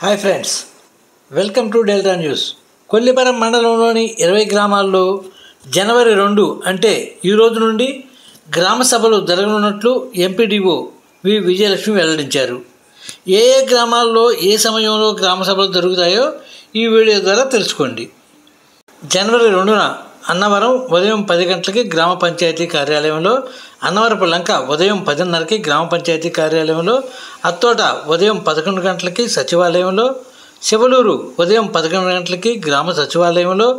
Hi friends, welcome to Delta News. Kollipara మండలంలోని 20 గ్రామాల్లో జనవరి 2 అంటే ఈ రోజు నుండి గ్రామ సభలు జరగనున్నట్లు ఎంపీడీఓ వి విజయలక్ష్మి వెల్లడించారు. ఏ గ్రామాల్లో ఏ సమయంలో గ్రామ సభలు జరుగుతాయో ఈ వీడియో ద్వారా తెలుసుకోండి. జనవరి 2న అన్నవరం ఉదయం 10 గంటలకి గ్రామ పంచాయతీ కార్యాలయంలో, అన్నవరపు లంక ఉదయం 10:30కి గ్రామ పంచాయతీ కార్యాలయంలో, అత్తోట ఉదయం 11 గంటలకి సచివాలయంలో, శివలూరు ఉదయం 11 గంటలకి గ్రామ సచివాలయంలో,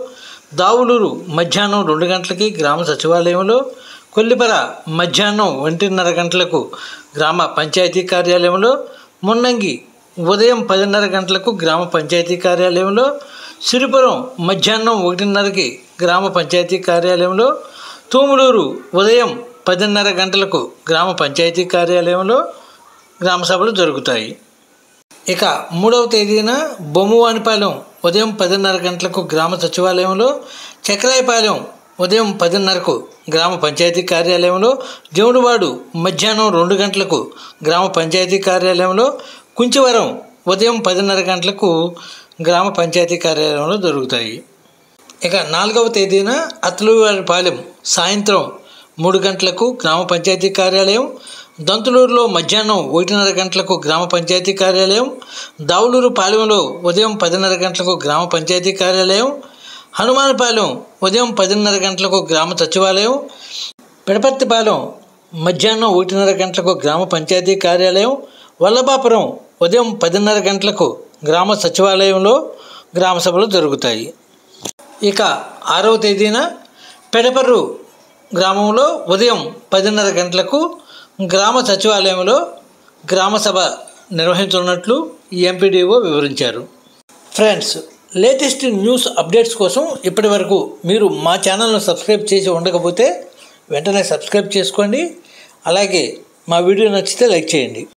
దావులూరు మధ్యాహ్నం 2 గంటలకి గ్రామ సచివాలయంలో, కొల్లిపర మధ్యాహ్నం 1:30 గంటలకు గ్రామ పంచాయతీ కార్యాలయంలో, మున్నంగి ఉదయం 10:30 గంటలకు గ్రామ పంచాయతీ కార్యాలయంలో, సిరిపురం మధ్యాహ్నం 1:30కి గ్రామ పంచాయతీ కార్యాలయంలో, తూములూరు ఉదయం 10:30 గంటలకు గ్రామ పంచాయతీ కార్యాలయంలో గ్రామ సభలు జరుగుతాయి. ఇక 3వ తేదీన బొమ్మువానిపాలెం ఉదయం 10:30 గంటలకు గ్రామ సచివాలయంలో, చక్రాయపాలెం ఉదయం 10:30కు గ్రామ పంచాయతీ కార్యాలయంలో, జముడువాడు మధ్యాహ్నం 2 గంటలకు గ్రామ పంచాయతీ కార్యాలయంలో, కుంచివరం ఉదయం 10:30 గంటలకు గ్రామ పంచాయతీ కార్యాలయంలో జరుగుతాయి. ఇక 4వ తేదీన అత్లూరిపాలెం సాయంత్రం 3 గంటలకు గ్రామ పంచాయతీ కార్యాలయం, దంతులూరులో మధ్యాహ్నం 1:30 గంటలకు గ్రామ పంచాయతీ కార్యాలయం, దావులూరు పాలెంలో ఉదయం 10:30 గంటలకు గ్రామ పంచాయతీ కార్యాలయం, హనుమానపాలెం ఉదయం 10:30 గంటలకు గ్రామ సచివాలయం, పెడపర్తిపాలెం మధ్యాహ్నం 1:30 గంటలకు గ్రామ పంచాయతీ కార్యాలయం, వల్లభాపురం ఉదయం 10:30 గంటలకు గ్రామ సచివాలయంలో గ్రామ సభలు జరుగుతాయి. ఇక 6వ తేదీన పెడపర్రు గ్రామంలో ఉదయం 10:30 గంటలకు గ్రామ సచివాలయంలో గ్రామ సభ నిర్వహించనున్నట్లు ఎంపీడీఓ వివరించారు. ఫ్రెండ్స్, లేటెస్ట్ న్యూస్ అప్డేట్స్ కోసం ఇప్పటి వరకు మీరు మా ఛానల్ను సబ్స్క్రైబ్ చేసి ఉండకపోతే వెంటనే సబ్స్క్రైబ్ చేసుకోండి. అలాగే మా వీడియో నచ్చితే లైక్ చేయండి.